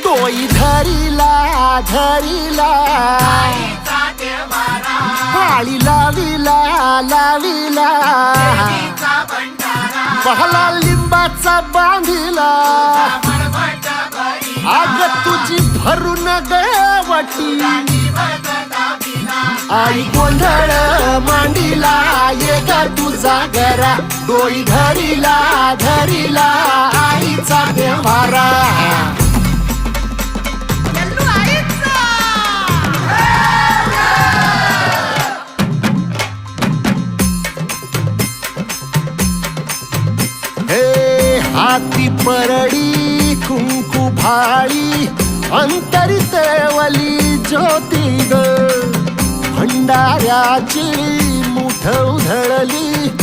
डोई धरिला धरिला पाळी लाविला लाविला पहला लिंबाचा बांधिला आग तुझी भरून गवटी आई गोंधळ मांडीला ये ग तुझा गरा डोई धरिला धरिला आईचा देवारा हाती परडी कुंकू भाळी अंतरी तेवली ज्योती ग भंडाऱ्याची मुठ उधळली